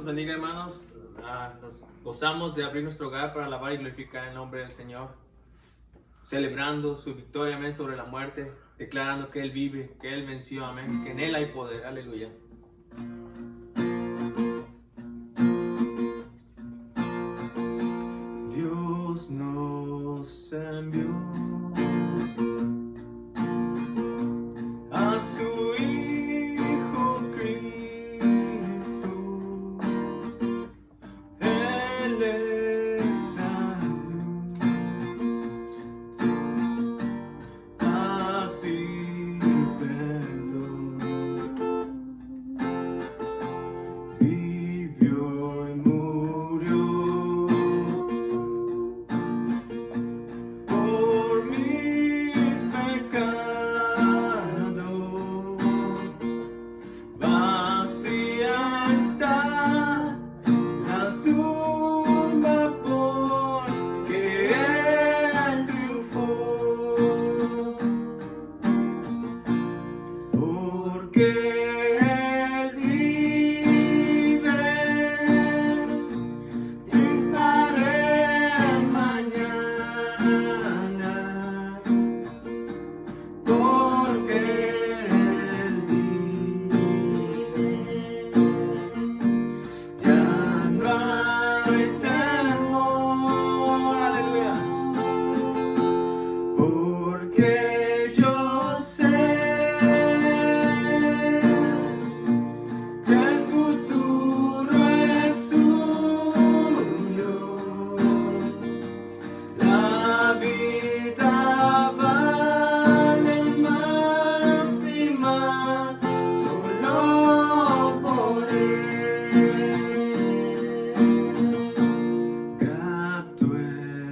bendiga, hermanos. Nos gozamos de abrir nuestro hogar para alabar y glorificar el nombre del Señor, celebrando su victoria, amén, sobre la muerte, declarando que Él vive, que Él venció, amén, que en Él hay poder, aleluya. Dios nos envió a su Hijo Cristo. Él es salud, así perdón, vivió y murió por mis pecados. Vacía está la tumba porque Él triunfó, porque Él vive, triunfaré mañana, porque Él vive. Ya no hay temor, aleluya, porque yo sé que el futuro es suyo. La vida vale más y más solo por Él. Grato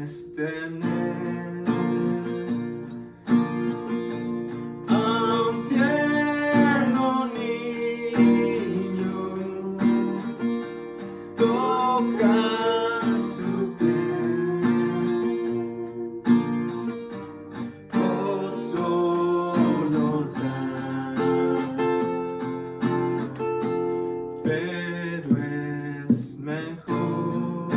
es tener a un tierno niño, tocar su piel, gozo nos da, pero es mejor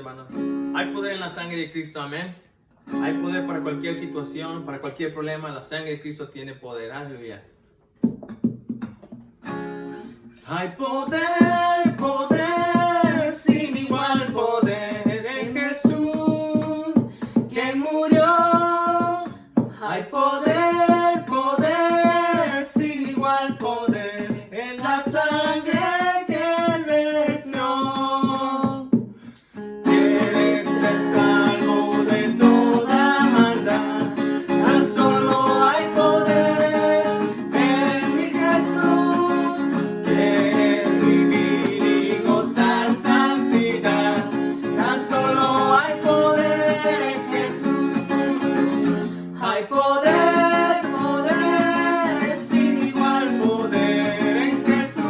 hermanos. Hay poder en la sangre de Cristo, amén. Hay poder para cualquier situación, para cualquier problema. La sangre de Cristo tiene poder, aleluya. Hay poder, poder, sin igual poder en Jesús, quien murió. Hay poder, poder, sin igual poder en la sangre que Él vertió. Quieres ser salvo de toda maldad, tan solo hay poder en mi Jesús. Quieres vivir y gozar santidad, tan solo hay poder en Jesús. Hay poder, poder, sin igual poder en Jesús,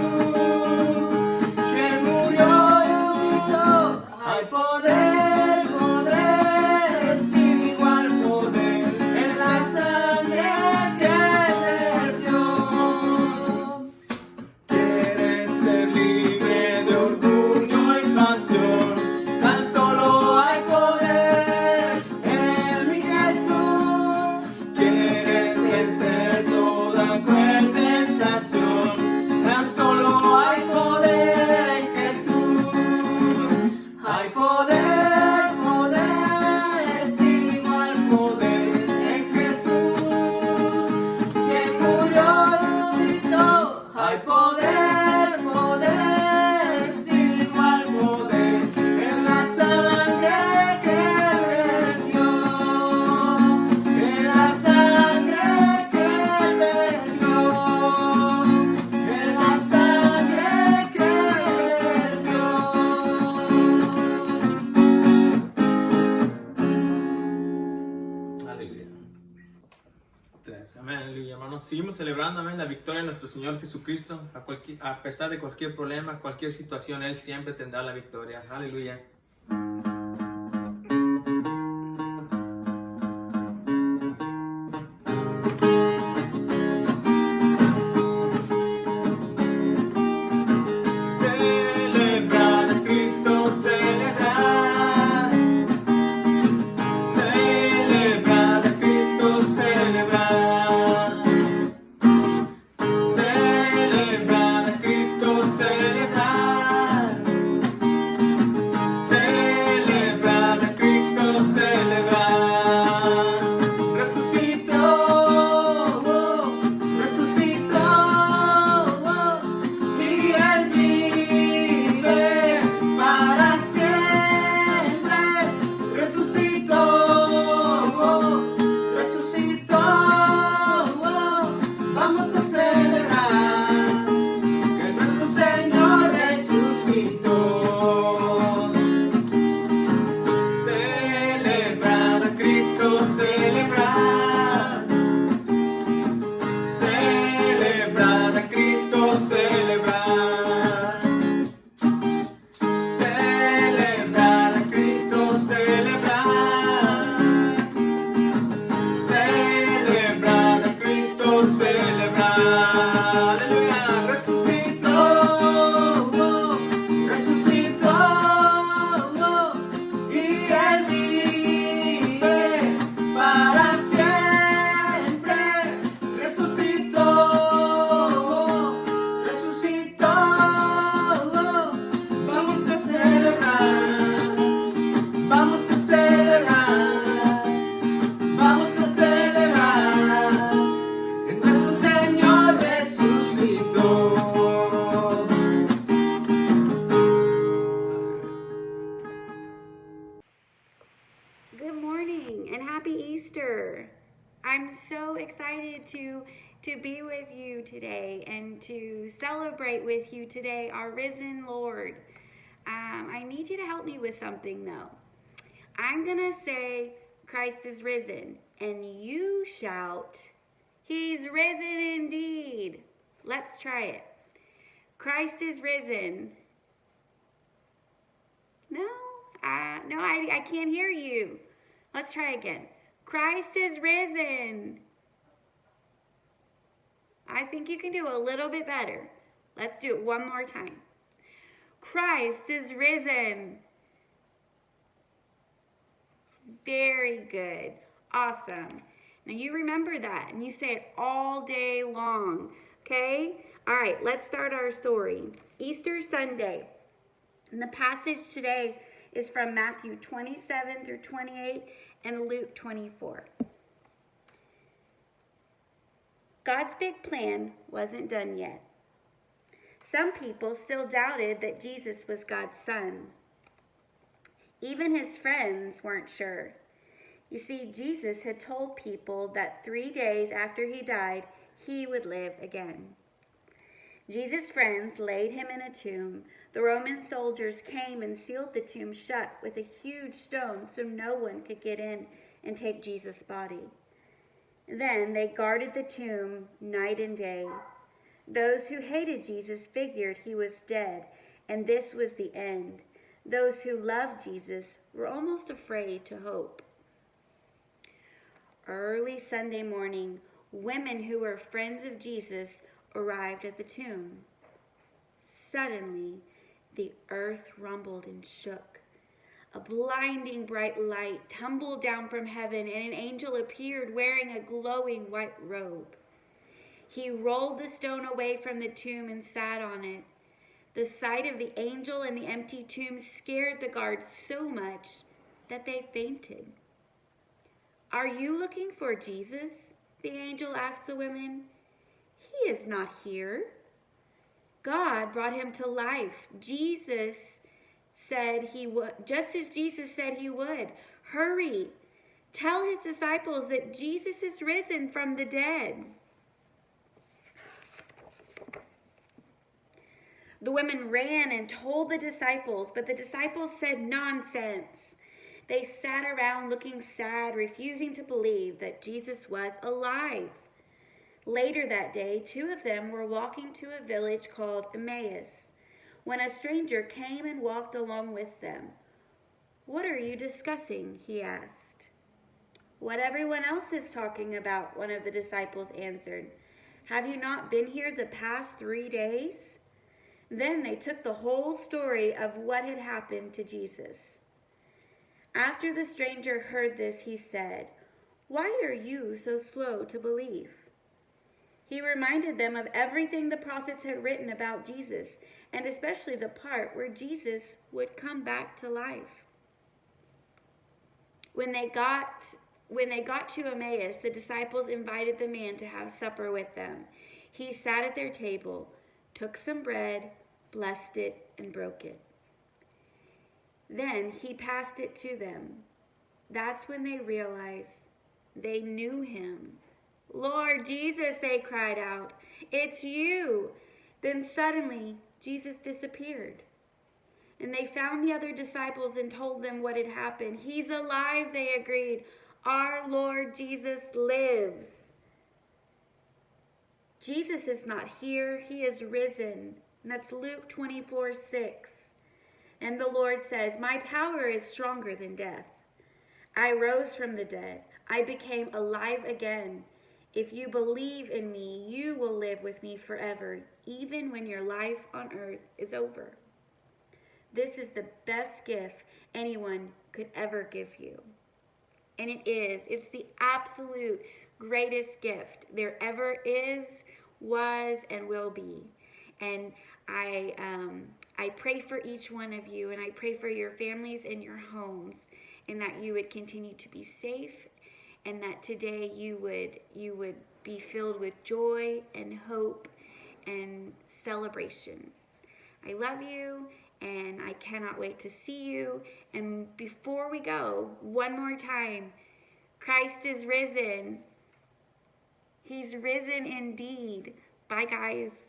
que murió y resucitó. Hay poder, poder, sin igual poder en la sangre que vertió. Quieres ser libre de orgullo y pasión, tan solo hay poder en mi Jesús. Quieres vencer toda cruel tentación, tan solo hay poder en Jesús. Hay poder, poder, sin igual poder en Jesús, quien murió y resucitó. Hay poder, poder, sin igual poder en la sangre que vertió, en la sangre que vertió, en la sangre que vertió. Aleluya. Amén, aleluya, hermanos. Seguimos celebrando, amén, la victoria de nuestro Señor Jesucristo. A pesar de cualquier problema, cualquier situación, Él siempre tendrá la victoria. Aleluya. Celebrar a Cristo, celebrar. Celebrar a Cristo, celebrar. Celebrar a Cristo, celebrar. Celebrar a Cristo, celebrar. Resucitó, resucitó, y Él vive para siempre. Resucitó, resucitó. Vamos a celebrar que nuestro Señor resucitó. Celebrar a Cristo, celebrar. Celebrar a Cristo, celebrar. Celebrar a Cristo, celebrar. Celebrar a Cristo, celebrar. Aleluya. Resucitó, resucitó, y Él vive para siempre. Resucitó, resucitó. Vamos a celebrar, vamos a celebrar, vamos a celebrar que nuestro Señor resucitó. Good morning and happy Easter. I'm so excited to be with you today and to celebrate with you today our risen Lord. I need you to help me with something though. I'm going to say Christ is risen and you shout, He's risen indeed. Let's try it. Christ is risen. No, I can't hear you. Let's try again. Christ is risen. I think you can do a little bit better. Let's do it one more time. Christ is risen. Very good. Awesome. Now you remember that and you say it all day long. Okay? All right, let's start our story. Easter Sunday. And the passage today is from Matthew 27 through 28 and Luke 24. God's big plan wasn't done yet. Some people still doubted that Jesus was God's son. Even his friends weren't sure. You see, Jesus had told people that 3 days after he died, he would live again. Jesus' friends laid him in a tomb. The Roman soldiers came and sealed the tomb shut with a huge stone so no one could get in and take Jesus' body. Then they guarded the tomb night and day. Those who hated Jesus figured he was dead, and this was the end. Those who loved Jesus were almost afraid to hope. Early Sunday morning, women who were friends of Jesus arrived at the tomb. Suddenly, the earth rumbled and shook. A blinding bright light tumbled down from heaven, and an angel appeared wearing a glowing white robe. He rolled the stone away from the tomb and sat on it. The sight of the angel and the empty tomb scared the guards so much that they fainted. "Are you looking for Jesus?" the angel asked the women. "He is not here. God brought him to life. Jesus said he would, just as Jesus said he would. Hurry, tell his disciples that Jesus is risen from the dead." The women ran and told the disciples, but the disciples said nonsense. They sat around looking sad, refusing to believe that Jesus was alive. Later that day, 2 of them were walking to a village called Emmaus, when a stranger came and walked along with them. "What are you discussing?" he asked. "What everyone else is talking about," one of the disciples answered. "Have you not been here the past 3 days?" Then they took the whole story of what had happened to Jesus. After the stranger heard this, he said, "Why are you so slow to believe?" He reminded them of everything the prophets had written about Jesus, and especially the part where Jesus would come back to life. When they got to Emmaus, the disciples invited the man to have supper with them. He sat at their table, took some bread, blessed it, and broke it. Then he passed it to them. That's when they realized they knew him. "Lord Jesus," they cried out, "it's you." Then suddenly Jesus disappeared. And they found the other disciples and told them what had happened. "He's alive," they agreed. "Our Lord Jesus lives." Jesus is not here, he is risen. And that's Luke 24:6. And the Lord says, "My power is stronger than death. I rose from the dead. I became alive again. If you believe in me, you will live with me forever, even when your life on earth is over." This is the best gift anyone could ever give you. And it is. It's the absolute greatest gift there ever is, was, and will be. And I pray for each one of you, and I pray for your families and your homes, and that you would continue to be safe, and that today you would be filled with joy and hope and celebration. I love you, and I cannot wait to see you. And before we go, one more time, Christ is risen. He's risen indeed. Bye, guys.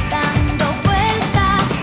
Dando vueltas,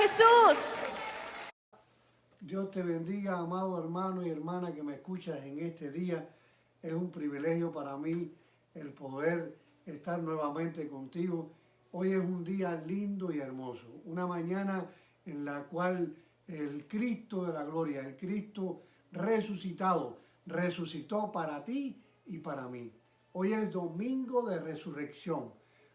Jesús. Dios te bendiga, amado hermano y hermana que me escuchas en este día. Es un privilegio para mí el poder estar nuevamente contigo. Hoy es un día lindo y hermoso, una mañana en la cual el Cristo de la gloria, el Cristo resucitado, resucitó para ti y para mí. Hoy es domingo de resurrección,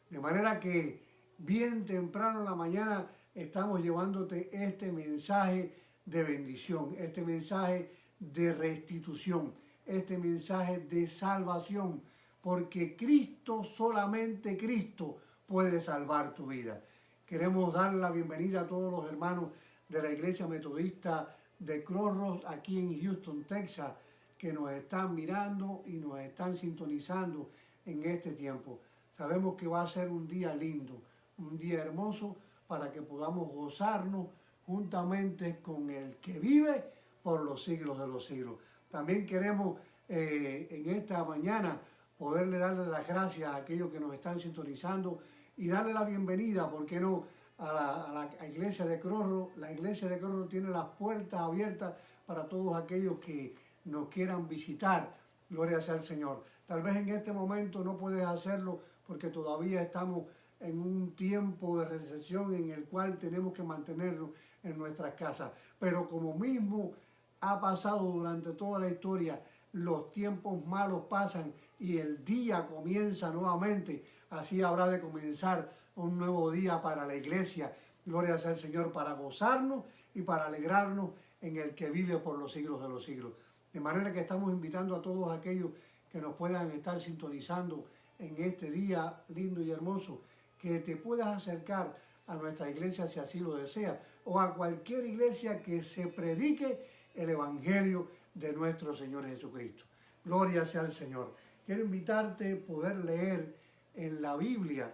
de manera que bien temprano en la mañana estamos llevándote este mensaje de bendición, este mensaje de restitución, este mensaje de salvación, porque Cristo, solamente Cristo puede salvar tu vida. Queremos dar la bienvenida a todos los hermanos de la Iglesia Metodista de Crossroads aquí en Houston, Texas, que nos están mirando y nos están sintonizando en este tiempo. Sabemos que va a ser un día lindo, un día hermoso para que podamos gozarnos juntamente con el que vive por los siglos de los siglos. También queremos en esta mañana poderle darle las gracias a aquellos que nos están sintonizando y darle la bienvenida, ¿por qué no?, a la iglesia de Crossroads. La iglesia de Crossroads tiene las puertas abiertas para todos aquellos que nos quieran visitar. Gloria sea al Señor. Tal vez en este momento no puedes hacerlo porque todavía estamos en un tiempo de recesión en el cual tenemos que mantenernos en nuestras casas. Pero como mismo ha pasado durante toda la historia, los tiempos malos pasan y el día comienza nuevamente. Así habrá de comenzar un nuevo día para la iglesia. Gloria sea al Señor, para gozarnos y para alegrarnos en el que vive por los siglos de los siglos. De manera que estamos invitando a todos aquellos que nos puedan estar sintonizando en este día lindo y hermoso, que te puedas acercar a nuestra iglesia si así lo deseas, o a cualquier iglesia que se predique el Evangelio de nuestro Señor Jesucristo. Gloria sea al Señor. Quiero invitarte a poder leer en la Biblia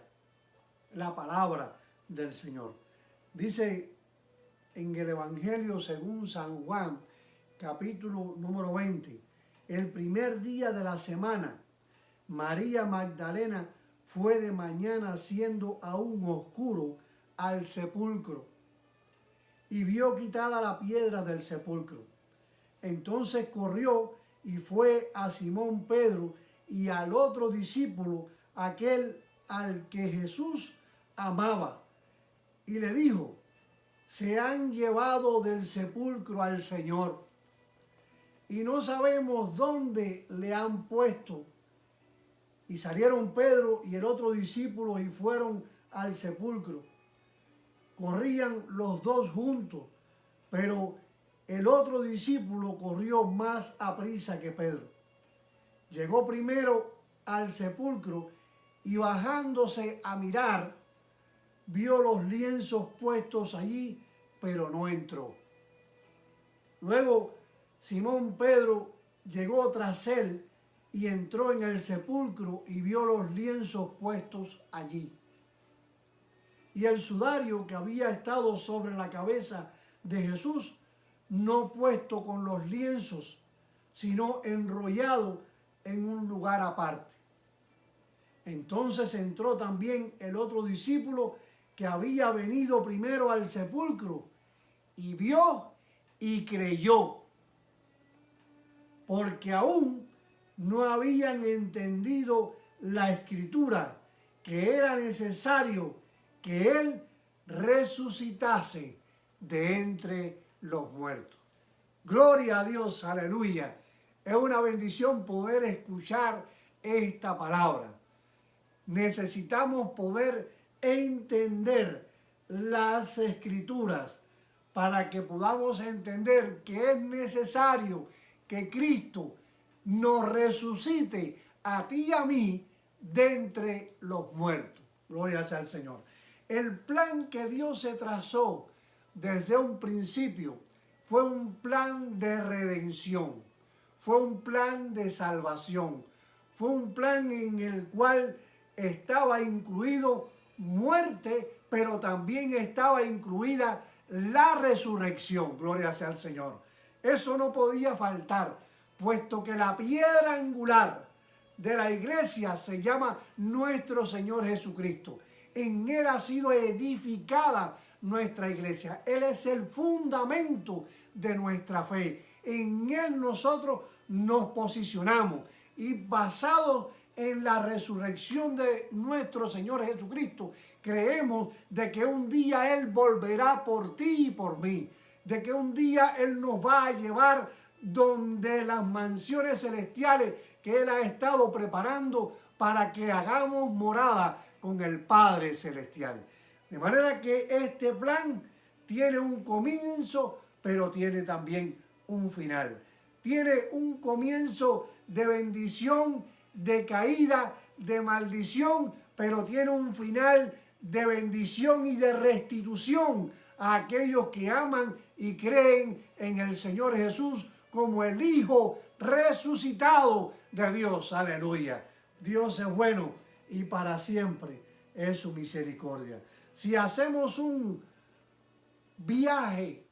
la palabra del Señor. Dice en el Evangelio según San Juan, capítulo número 20, el primer día de la semana, María Magdalena fue de mañana, siendo aún oscuro, al sepulcro y vio quitada la piedra del sepulcro. Entonces corrió y fue a Simón Pedro y al otro discípulo, aquel al que Jesús amaba, y le dijo: se han llevado del sepulcro al Señor y no sabemos dónde le han puesto. Y salieron Pedro y el otro discípulo y fueron al sepulcro. Corrían los dos juntos, pero el otro discípulo corrió más aprisa que Pedro. Llegó primero al sepulcro y bajándose a mirar, vio los lienzos puestos allí, pero no entró. Luego Simón Pedro llegó tras él y entró en el sepulcro y vio los lienzos puestos allí, y el sudario que había estado sobre la cabeza de Jesús, no puesto con los lienzos, sino enrollado en un lugar aparte. Entonces entró también el otro discípulo que había venido primero al sepulcro y vio y creyó, porque aún no habían entendido la escritura, que era necesario que él resucitase de entre los muertos. Gloria a Dios, aleluya. Es una bendición poder escuchar esta palabra. Necesitamos poder entender las escrituras para que podamos entender que es necesario que Cristo nos resucite a ti y a mí de entre los muertos. Gloria sea al Señor. El plan que Dios se trazó desde un principio fue un plan de redención, fue un plan de salvación, fue un plan en el cual estaba incluido muerte, pero también estaba incluida la resurrección. Gloria sea al Señor. Eso no podía faltar, puesto que la piedra angular de la iglesia se llama nuestro Señor Jesucristo. En Él ha sido edificada nuestra iglesia. Él es el fundamento de nuestra fe. En Él nosotros nos posicionamos y basados en la resurrección de nuestro Señor Jesucristo, creemos de que un día Él volverá por ti y por mí, de que un día Él nos va a llevar donde las mansiones celestiales que Él ha estado preparando para que hagamos morada con el Padre Celestial. De manera que este plan tiene un comienzo, pero tiene también un final. Tiene un comienzo de bendición, de caída, de maldición, pero tiene un final de bendición y de restitución a aquellos que aman y creen en el Señor Jesús como el Hijo resucitado de Dios. Aleluya. Dios es bueno y para siempre es su misericordia. Si hacemos un viaje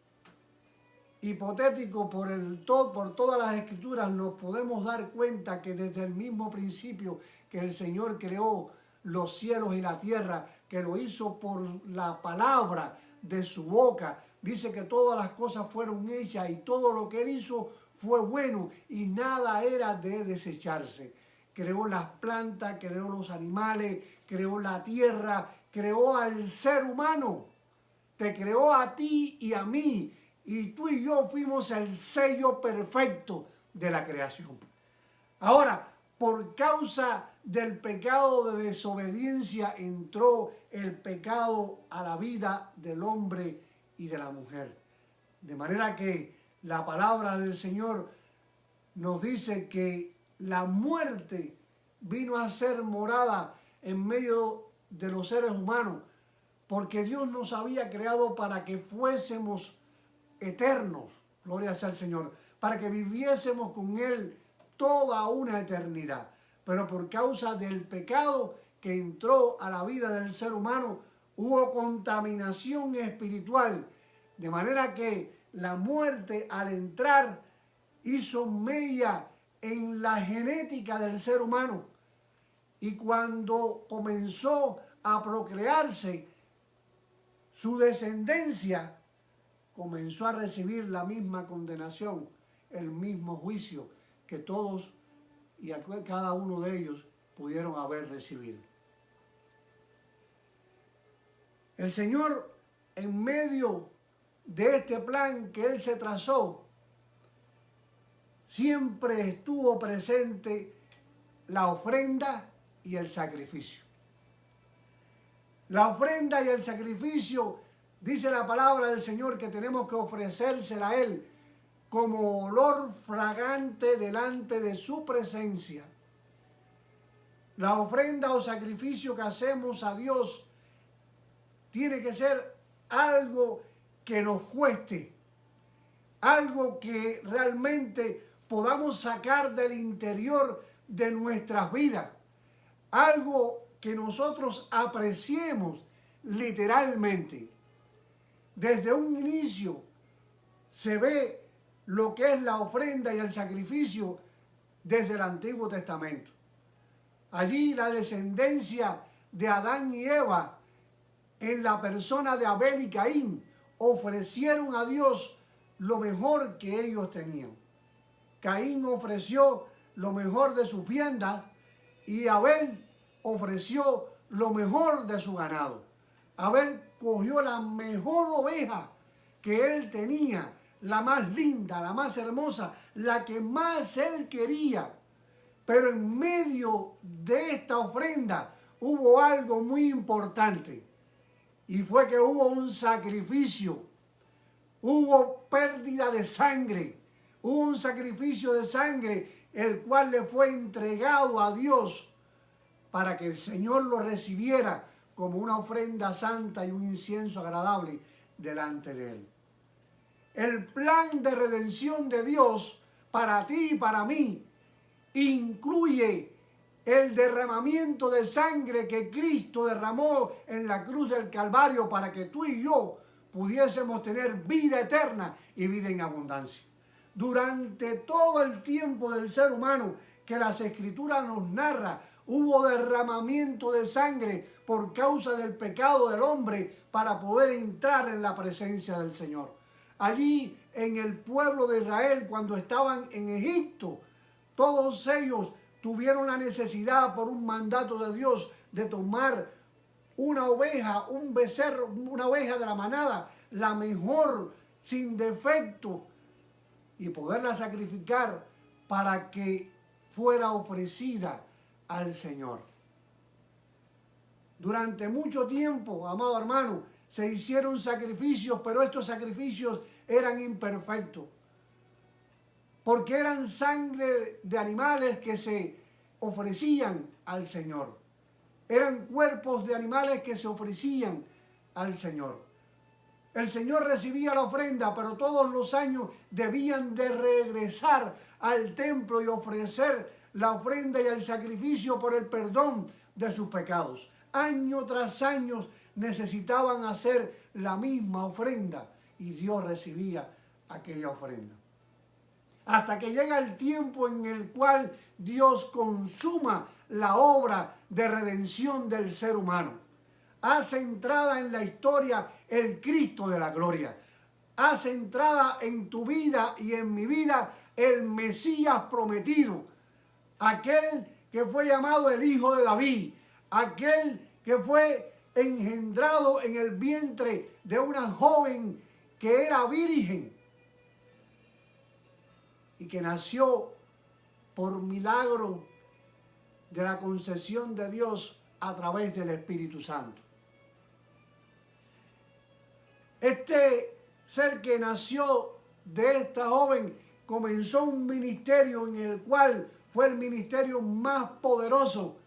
hipotético por todas las escrituras, nos podemos dar cuenta que desde el mismo principio que el Señor creó los cielos y la tierra, que lo hizo por la palabra de su boca, dice que todas las cosas fueron hechas y todo lo que Él hizo fue bueno y nada era de desecharse. Creó las plantas, creó los animales, creó la tierra, creó al ser humano, te creó a ti y a mí, y tú y yo fuimos el sello perfecto de la creación. Ahora, por causa del pecado de desobediencia entró el pecado a la vida del hombre y de la mujer. De manera que la palabra del Señor nos dice que la muerte vino a ser morada en medio de los seres humanos, porque Dios nos había creado para que fuésemos eternos, gloria sea al Señor, para que viviésemos con Él toda una eternidad. Pero por causa del pecado que entró a la vida del ser humano, hubo contaminación espiritual, de manera que la muerte al entrar hizo mella en la genética del ser humano, y cuando comenzó a procrearse, su descendencia comenzó a recibir la misma condenación, el mismo juicio que todos y cada uno de ellos pudieron haber recibido. El Señor, en medio de este plan que Él se trazó, siempre estuvo presente la ofrenda y el sacrificio. La ofrenda y el sacrificio, dice la palabra del Señor, que tenemos que ofrecérsela a Él como olor fragante delante de su presencia. La ofrenda o sacrificio que hacemos a Dios tiene que ser algo que nos cueste, algo que realmente podamos sacar del interior de nuestras vidas, algo que nosotros apreciemos literalmente. Desde un inicio se ve lo que es la ofrenda y el sacrificio desde el Antiguo Testamento. Allí la descendencia de Adán y Eva, en la persona de Abel y Caín, ofrecieron a Dios lo mejor que ellos tenían. Caín ofreció lo mejor de sus viandas y Abel ofreció lo mejor de su ganado. Abel cogió la mejor oveja que él tenía, la más linda, la más hermosa, la que más él quería. Pero en medio de esta ofrenda hubo algo muy importante, y fue que hubo un sacrificio, hubo pérdida de sangre, hubo un sacrificio de sangre, el cual le fue entregado a Dios para que el Señor lo recibiera como una ofrenda santa y un incienso agradable delante de Él. El plan de redención de Dios para ti y para mí incluye el derramamiento de sangre que Cristo derramó en la cruz del Calvario para que tú y yo pudiésemos tener vida eterna y vida en abundancia. Durante todo el tiempo del ser humano, que las Escrituras nos narra. Hubo derramamiento de sangre por causa del pecado del hombre para poder entrar en la presencia del Señor. Allí en el pueblo de Israel, cuando estaban en Egipto, todos ellos tuvieron la necesidad por un mandato de Dios de tomar una oveja, un becerro, una oveja de la manada, la mejor, sin defecto, y poderla sacrificar para que fuera ofrecida al Señor. Durante mucho tiempo, amado hermano, se hicieron sacrificios, pero estos sacrificios eran imperfectos, porque eran sangre de animales que se ofrecían al Señor. Eran cuerpos de animales que se ofrecían al Señor. El Señor recibía la ofrenda, pero todos los años debían de regresar al templo y ofrecer la ofrenda y el sacrificio por el perdón de sus pecados. Año tras año necesitaban hacer la misma ofrenda y Dios recibía aquella ofrenda. Hasta que llega el tiempo en el cual Dios consuma la obra de redención del ser humano. Hace entrada en la historia el Cristo de la gloria. Hace entrada en tu vida y en mi vida el Mesías prometido. Aquel que fue llamado el Hijo de David. Aquel que fue engendrado en el vientre de una joven que era virgen y que nació por milagro de la concesión de Dios a través del Espíritu Santo. Este ser que nació de esta joven comenzó un ministerio en el cual fue el ministerio más poderoso,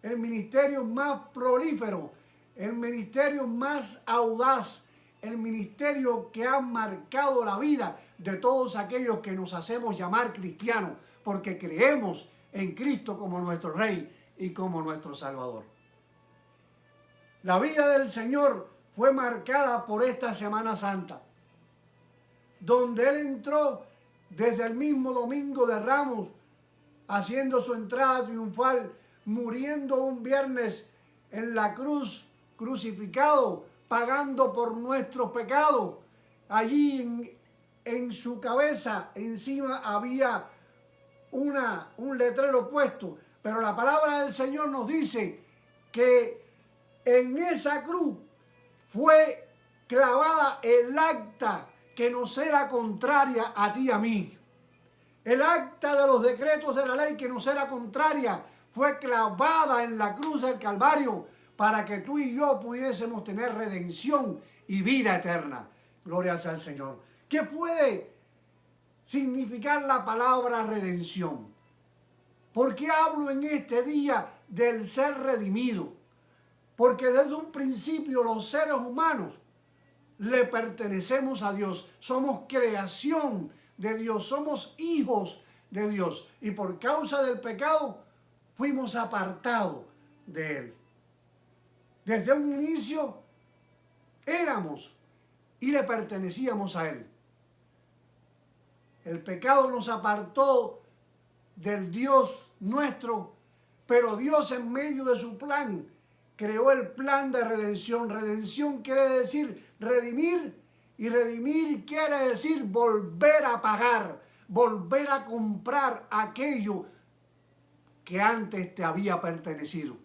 el ministerio más prolífero, el ministerio más audaz, el ministerio que ha marcado la vida de todos aquellos que nos hacemos llamar cristianos, porque creemos en Cristo como nuestro Rey y como nuestro Salvador. La vida del Señor fue marcada por esta Semana Santa, donde Él entró desde el mismo Domingo de Ramos, haciendo su entrada triunfal, muriendo un viernes en la cruz, crucificado, pagando por nuestros pecados. Allí en su cabeza encima había un letrero puesto, pero la palabra del Señor nos dice que en esa cruz fue clavada el acta que nos era contraria a ti y a mí. El acta de los decretos de la ley que nos era contraria fue clavada en la cruz del Calvario para que tú y yo pudiésemos tener redención y vida eterna. Gloria sea al Señor. ¿Qué puede significar la palabra redención? ¿Por qué hablo en este día del ser redimido? Porque desde un principio los seres humanos le pertenecemos a Dios. Somos creación de Dios, somos hijos de Dios. Y por causa del pecado fuimos apartados de Él. Desde un inicio éramos y le pertenecíamos a Él. El pecado nos apartó del Dios nuestro, pero Dios en medio de su plan creó el plan de redención. Redención quiere decir redimir, y redimir quiere decir volver a pagar, volver a comprar aquello que antes te había pertenecido.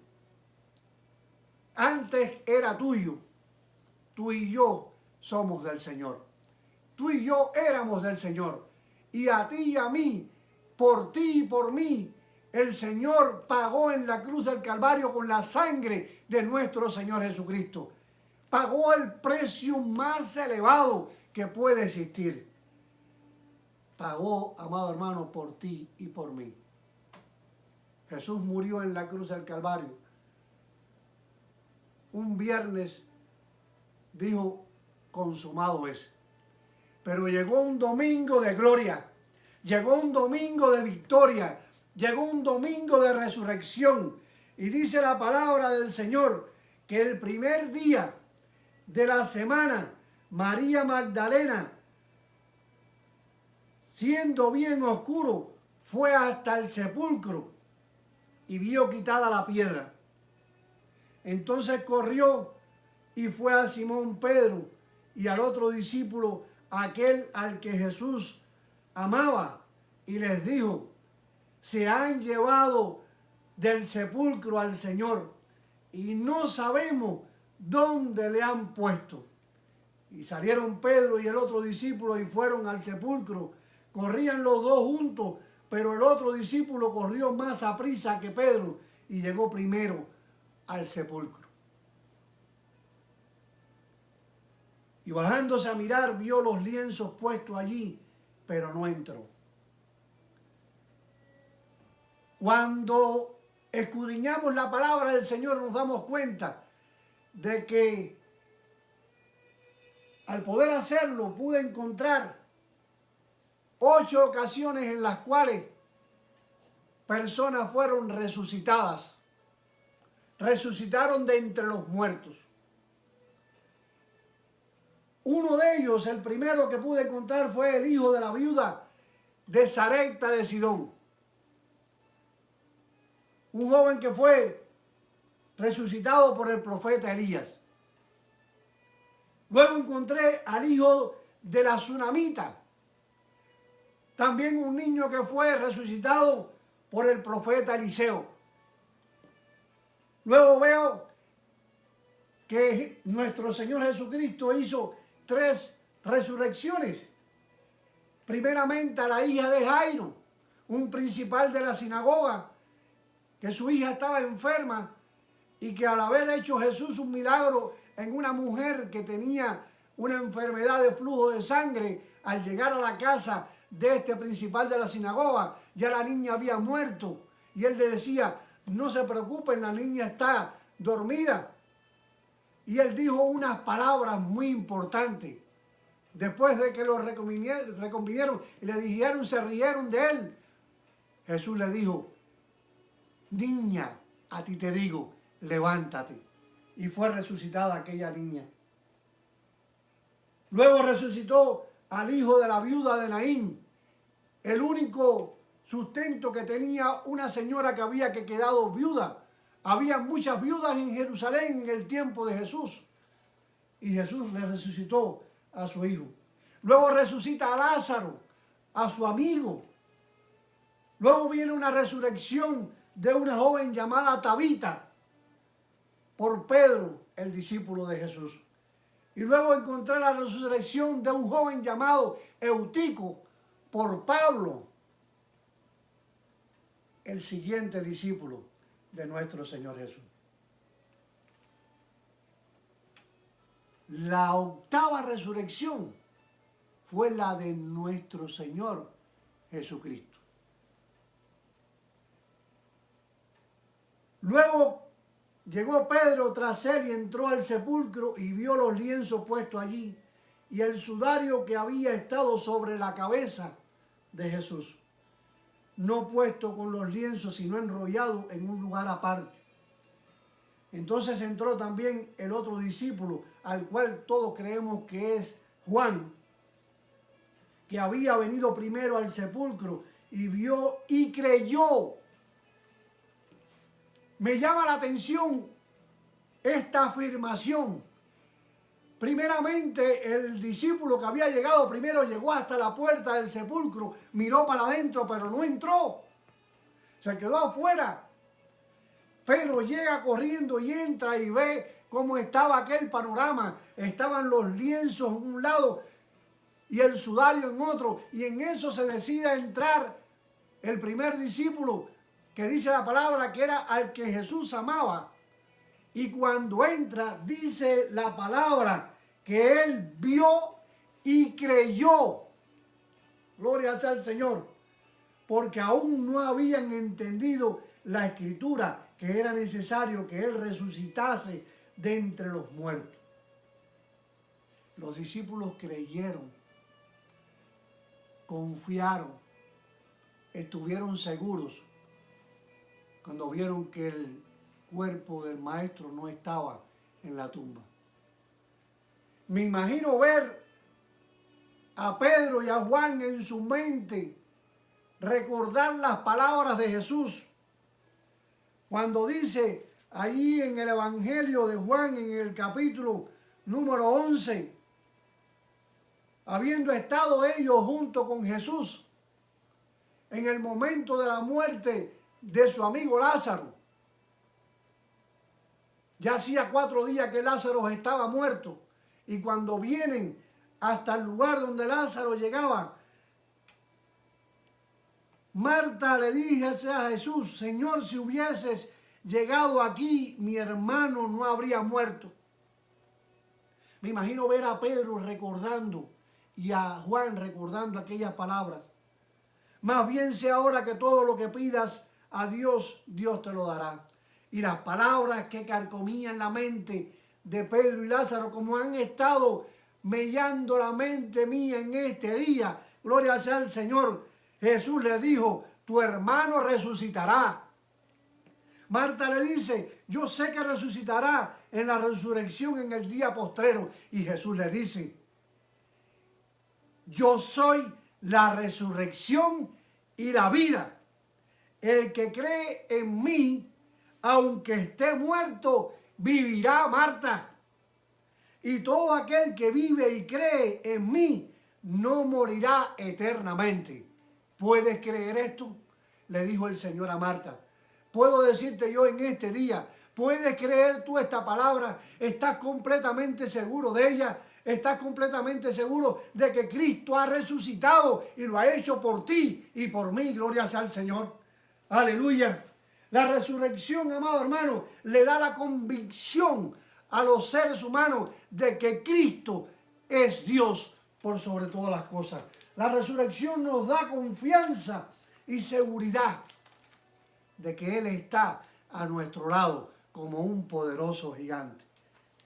Antes era tuyo, tú y yo somos del Señor. Tú y yo éramos del Señor. Y a ti y a mí, por ti y por mí, el Señor pagó en la cruz del Calvario con la sangre de nuestro Señor Jesucristo. Pagó el precio más elevado que puede existir. Pagó, amado hermano, por ti y por mí. Jesús murió en la cruz del Calvario. Un viernes dijo, consumado es. Pero llegó un domingo de gloria, llegó un domingo de victoria, llegó un domingo de resurrección. Y dice la palabra del Señor que el primer día de la semana, María Magdalena, siendo bien oscuro, fue hasta el sepulcro y vio quitada la piedra. Entonces corrió y fue a Simón Pedro y al otro discípulo, aquel al que Jesús amaba, y les dijo: se han llevado del sepulcro al Señor y no sabemos dónde le han puesto. Y salieron Pedro y el otro discípulo y fueron al sepulcro. Corrían los dos juntos, pero el otro discípulo corrió más aprisa que Pedro y llegó primero al sepulcro. Y bajándose a mirar, vio los lienzos puestos allí, pero no entró. Cuando escudriñamos la palabra del Señor, nos damos cuenta de que al poder hacerlo, pude encontrar 8 ocasiones en las cuales personas fueron resucitadas. Resucitaron de entre los muertos. Uno de ellos, el primero que pude encontrar, fue el hijo de la viuda de Sarepta de Sidón. Un joven que fue resucitado por el profeta Elías. Luego encontré al hijo de la Tsunamita. También un niño que fue resucitado por el profeta Eliseo. Luego veo que nuestro Señor Jesucristo hizo 3 resurrecciones. Primeramente a la hija de Jairo, un principal de la sinagoga, que su hija estaba enferma y que al haber hecho Jesús un milagro en una mujer que tenía una enfermedad de flujo de sangre, al llegar a la casa de este principal de la sinagoga, ya la niña había muerto. Y él le decía: no se preocupen, la niña está dormida. Y él dijo unas palabras muy importantes. Después de que lo reconvinieron y le dijeron, se rieron de él, Jesús le dijo: niña, a ti te digo, levántate. Y fue resucitada aquella niña. Luego resucitó al hijo de la viuda de Naín, el único sustento que tenía una señora que había quedado viuda. Había muchas viudas en Jerusalén en el tiempo de Jesús. Y Jesús le resucitó a su hijo. Luego resucita a Lázaro, a su amigo. Luego viene una resurrección de una joven llamada Tabita por Pedro, el discípulo de Jesús. Y luego encontré la resurrección de un joven llamado Eutico por Pablo, el siguiente discípulo de nuestro Señor Jesús. La 8ª resurrección fue la de nuestro Señor Jesucristo. Luego llegó Pedro tras él y entró al sepulcro y vio los lienzos puestos allí y el sudario que había estado sobre la cabeza de Jesús, no puesto con los lienzos, sino enrollado en un lugar aparte. Entonces entró también el otro discípulo, al cual todos creemos que es Juan, que había venido primero al sepulcro y vio y creyó. Me llama la atención esta afirmación. Primeramente, el discípulo que había llegado primero llegó hasta la puerta del sepulcro, miró para adentro, pero no entró. Se quedó afuera. Pedro llega corriendo y entra y ve cómo estaba aquel panorama. Estaban los lienzos en un lado y el sudario en otro. Y en eso se decide entrar el primer discípulo, que dice la palabra que era al que Jesús amaba. Y cuando entra, dice la palabra que él vio y creyó. Gloria sea al Señor. Porque aún no habían entendido la Escritura, que era necesario que él resucitase de entre los muertos. Los discípulos creyeron, confiaron, estuvieron seguros cuando vieron que el cuerpo del maestro no estaba en la tumba. Me imagino ver a Pedro y a Juan en su mente recordar las palabras de Jesús. Cuando dice allí en el Evangelio de Juan, en el capítulo número 11, habiendo estado ellos junto con Jesús en el momento de la muerte de su amigo Lázaro. Ya hacía 4 días que Lázaro estaba muerto, y cuando vienen hasta el lugar donde Lázaro llegaba, Marta le dice a Jesús: Señor, si hubieses llegado aquí, mi hermano no habría muerto. Me imagino ver a Pedro recordando y a Juan recordando aquellas palabras. Más bien sea ahora que todo lo que pidas a Dios, Dios te lo dará. Y las palabras que carcomían la mente de Pedro y Lázaro, como han estado mellando la mente mía en este día, gloria sea al Señor. Jesús le dijo: tu hermano resucitará. Marta le dice: yo sé que resucitará en la resurrección en el día postrero. Y Jesús le dice: yo soy la resurrección y la vida. El que cree en mí, aunque esté muerto, vivirá. Marta. Y todo aquel que vive y cree en mí no morirá eternamente. ¿Puedes creer esto?, le dijo el Señor a Marta. Puedo decirte yo en este día: ¿puedes creer tú esta palabra? ¿Estás completamente seguro de ella? ¿Estás completamente seguro de que Cristo ha resucitado y lo ha hecho por ti y por mí? Gloria sea al Señor. Aleluya. La resurrección, amado hermano, le da la convicción a los seres humanos de que Cristo es Dios por sobre todas las cosas. La resurrección nos da confianza y seguridad de que Él está a nuestro lado como un poderoso gigante.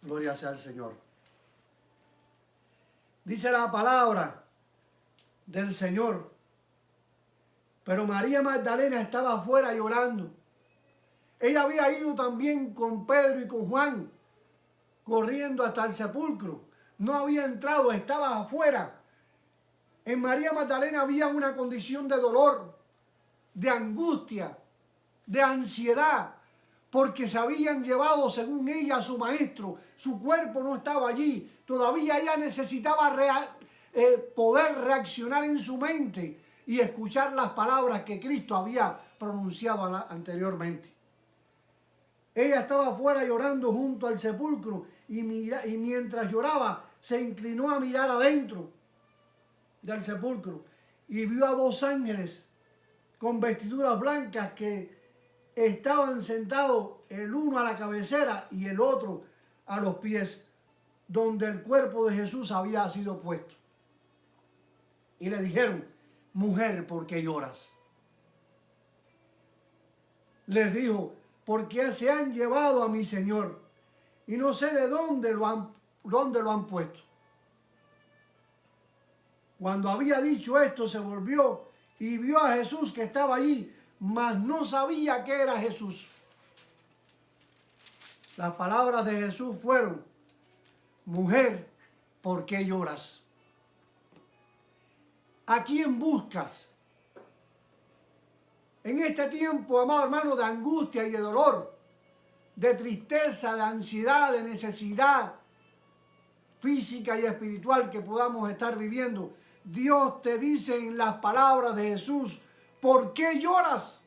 Gloria sea al Señor. Dice la palabra del Señor: pero María Magdalena estaba afuera llorando. Ella había ido también con Pedro y con Juan, corriendo hasta el sepulcro. No había entrado, estaba afuera. En María Magdalena había una condición de dolor, de angustia, de ansiedad, porque se habían llevado, según ella, a su maestro. Su cuerpo no estaba allí. Todavía ella necesitaba poder reaccionar en su mente y escuchar las palabras que Cristo había pronunciado anteriormente. Ella estaba afuera llorando junto al sepulcro, y mientras lloraba se inclinó a mirar adentro del sepulcro y vio a 2 ángeles con vestiduras blancas que estaban sentados, el uno a la cabecera y el otro a los pies, donde el cuerpo de Jesús había sido puesto. Y le dijeron: mujer, ¿por qué lloras? Les dijo: porque se han llevado a mi Señor y no sé de dónde lo han puesto. Cuando había dicho esto, se volvió y vio a Jesús que estaba allí, mas no sabía que era Jesús. Las palabras de Jesús fueron: mujer, ¿por qué lloras? ¿A quién buscas? En este tiempo, amado hermano, de angustia y de dolor, de tristeza, de ansiedad, de necesidad física y espiritual que podamos estar viviendo, Dios te dice en las palabras de Jesús: ¿por qué lloras?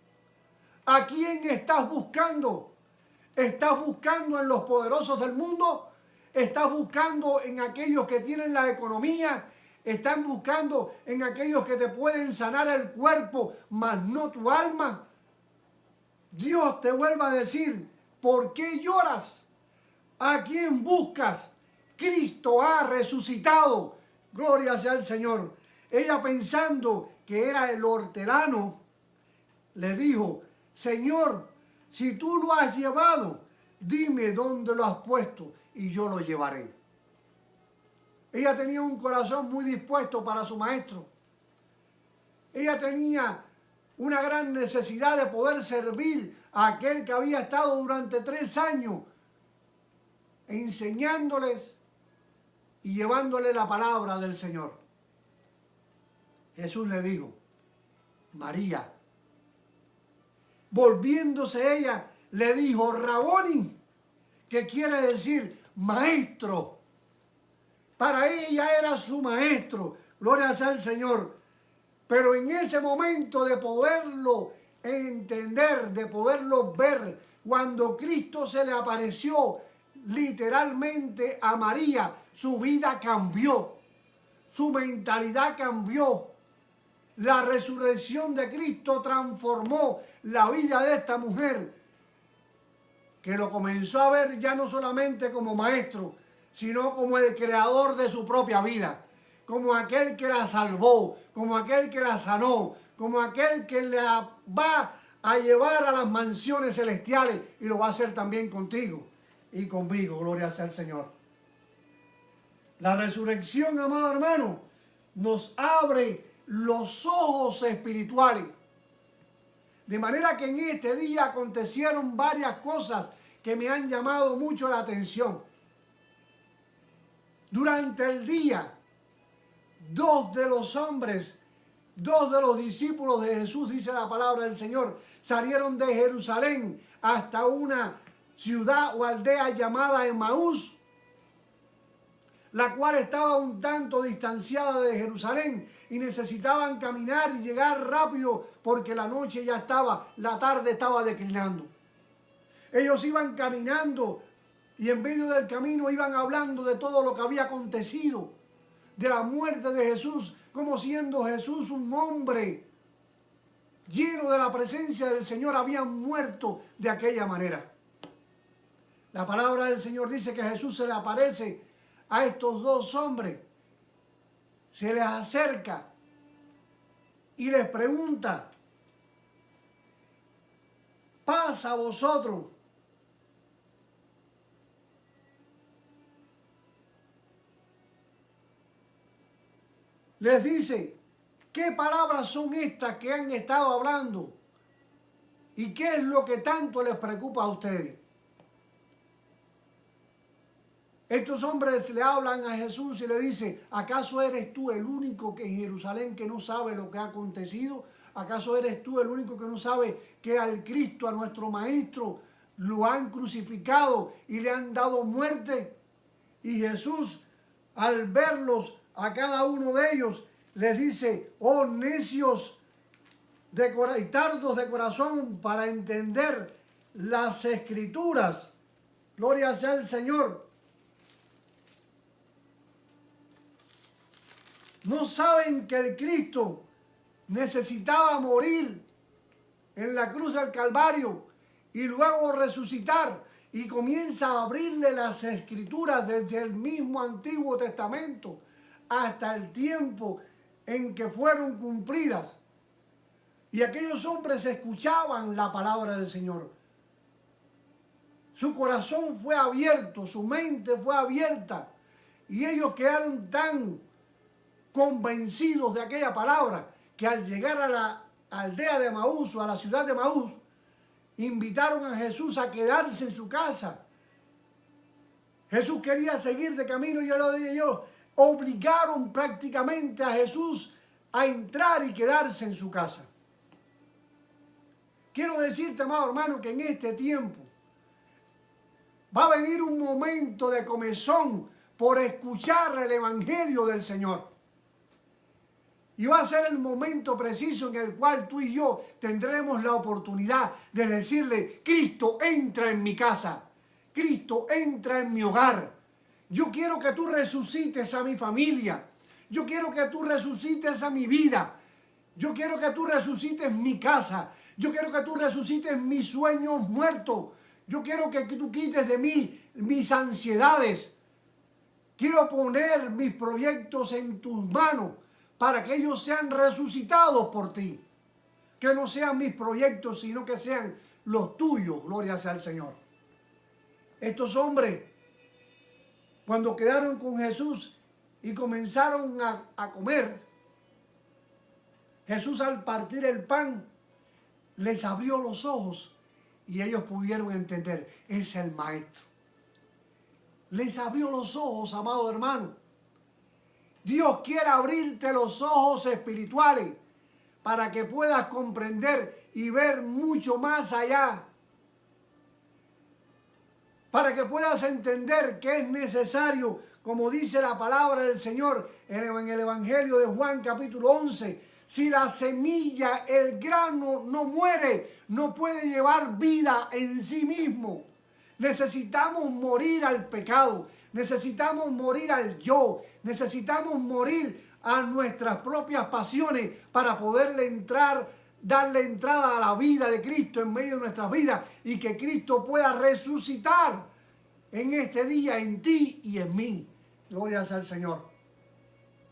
¿A quién estás buscando? ¿Estás buscando en los poderosos del mundo? ¿Estás buscando en aquellos que tienen la economía? ¿Están buscando en aquellos que te pueden sanar el cuerpo, mas no tu alma? Dios te vuelve a decir: ¿por qué lloras? ¿A quién buscas? Cristo ha resucitado. Gloria sea al Señor. Ella, pensando que era el hortelano, le dijo: Señor, si tú lo has llevado, dime dónde lo has puesto y yo lo llevaré. Ella tenía un corazón muy dispuesto para su maestro. Ella tenía una gran necesidad de poder servir a aquel que había estado durante 3 años enseñándoles y llevándole la palabra del Señor. Jesús le dijo: María. Volviéndose ella, le dijo, Raboni, que quiere decir maestro. Para ella era su maestro, gloria sea al Señor. Pero en ese momento de poderlo entender, de poderlo ver, cuando Cristo se le apareció literalmente a María, su vida cambió, su mentalidad cambió. La resurrección de Cristo transformó la vida de esta mujer, que lo comenzó a ver ya no solamente como maestro, sino como el creador de su propia vida, como aquel que la salvó, como aquel que la sanó, como aquel que la va a llevar a las mansiones celestiales, y lo va a hacer también contigo y conmigo, gloria sea al Señor. La resurrección, amado hermano, nos abre los ojos espirituales. De manera que en este día acontecieron varias cosas que me han llamado mucho la atención. Durante el día, dos de los hombres, dos de los discípulos de Jesús, dice la palabra del Señor, salieron de Jerusalén hasta una ciudad o aldea llamada Emaús, la cual estaba un tanto distanciada de Jerusalén, y necesitaban caminar y llegar rápido porque la noche ya estaba, la tarde estaba declinando. Ellos iban caminando y en medio del camino iban hablando de todo lo que había acontecido, de la muerte de Jesús, como siendo Jesús un hombre lleno de la presencia del Señor, había muerto de aquella manera. La palabra del Señor dice que Jesús se le aparece a estos dos hombres, se les acerca y les pregunta, paz a vosotros. Les dice, ¿qué palabras son estas que han estado hablando? ¿Y qué es lo que tanto les preocupa a ustedes? Estos hombres le hablan a Jesús y le dicen, ¿acaso eres tú el único que en Jerusalén que no sabe lo que ha acontecido? ¿Acaso eres tú el único que no sabe que al Cristo, a nuestro Maestro, lo han crucificado y le han dado muerte? Y Jesús, al verlos a cada uno de ellos, les dice, oh necios y tardos de corazón para entender las Escrituras. Gloria sea al Señor. ¿No saben que el Cristo necesitaba morir en la cruz del Calvario y luego resucitar? Y comienza a abrirle las Escrituras desde el mismo Antiguo Testamento hasta el tiempo en que fueron cumplidas. Y aquellos hombres escuchaban la palabra del Señor. Su corazón fue abierto, su mente fue abierta, y ellos quedaron tan convencidos de aquella palabra que al llegar a la aldea de Emaús o a la ciudad de Emaús, invitaron a Jesús a quedarse en su casa. Jesús quería seguir de camino y ellos obligaron prácticamente a Jesús a entrar y quedarse en su casa. Quiero decirte, amado hermano, que en este tiempo va a venir un momento de comezón por escuchar el Evangelio del Señor. Y va a ser el momento preciso en el cual tú y yo tendremos la oportunidad de decirle, Cristo, entra en mi casa. Cristo, entra en mi hogar. Yo quiero que tú resucites a mi familia. Yo quiero que tú resucites a mi vida. Yo quiero que tú resucites mi casa. Yo quiero que tú resucites mis sueños muertos. Yo quiero que tú quites de mí mis ansiedades. Quiero poner mis proyectos en tus manos para que ellos sean resucitados por ti. Que no sean mis proyectos, sino que sean los tuyos. Gloria sea al Señor. Estos hombres, cuando quedaron con Jesús y comenzaron a comer, Jesús al partir el pan les abrió los ojos y ellos pudieron entender, es el Maestro. Les abrió los ojos, amado hermano. Dios quiere abrirte los ojos espirituales para que puedas comprender y ver mucho más allá. Para que puedas entender que es necesario, como dice la palabra del Señor en el Evangelio de Juan capítulo 11, si la semilla, el grano no muere, no puede llevar vida en sí mismo. Necesitamos morir al pecado, necesitamos morir al yo, necesitamos morir a nuestras propias pasiones para poderle darle entrada a la vida de Cristo en medio de nuestras vidas y que Cristo pueda resucitar en este día en ti y en mí. Gloria sea al Señor.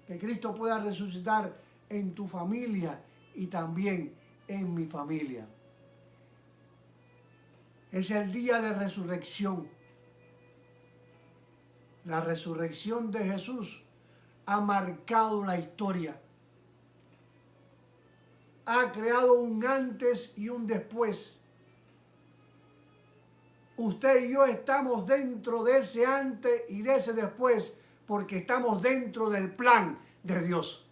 Que Cristo pueda resucitar en tu familia y también en mi familia. Es el día de resurrección. La resurrección de Jesús ha marcado la historia. Ha creado un antes y un después. Usted y yo estamos dentro de ese antes y de ese después porque estamos dentro del plan de Dios.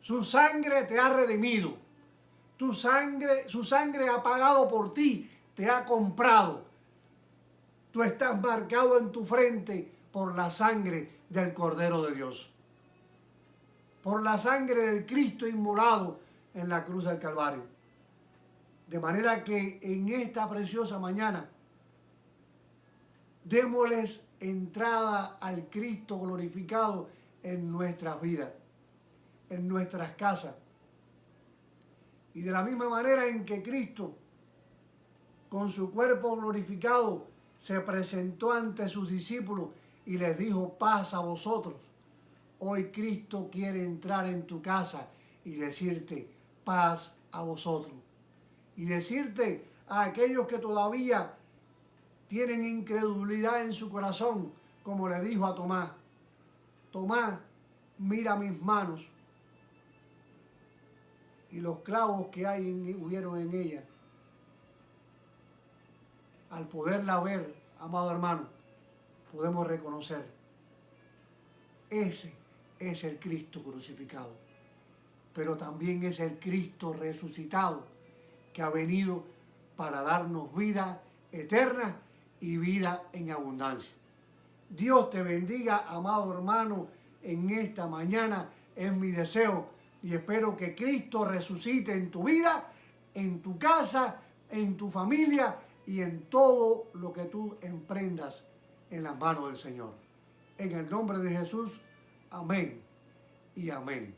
Su sangre te ha redimido. Su sangre ha pagado por ti, te ha comprado. Tú estás marcado en tu frente por la sangre del Cordero de Dios. Por la sangre del Cristo inmolado en la cruz del Calvario. De manera que en esta preciosa mañana démosles entrada al Cristo glorificado en nuestras vidas, en nuestras casas. Y de la misma manera en que Cristo, con su cuerpo glorificado, se presentó ante sus discípulos y les dijo: paz a vosotros. Hoy Cristo quiere entrar en tu casa y decirte: paz a vosotros. Y decirte a aquellos que todavía tienen incredulidad en su corazón, como le dijo a Tomás: Tomás, mira mis manos y los clavos que hubieron en ella. Al poderla ver, amado hermano, podemos reconocer: ese es el Cristo crucificado, pero también es el Cristo resucitado que ha venido para darnos vida eterna y vida en abundancia. Dios te bendiga, amado hermano, en esta mañana es mi deseo y espero que Cristo resucite en tu vida, en tu casa, en tu familia y en todo lo que tú emprendas en las manos del Señor. En el nombre de Jesús, amén y amén.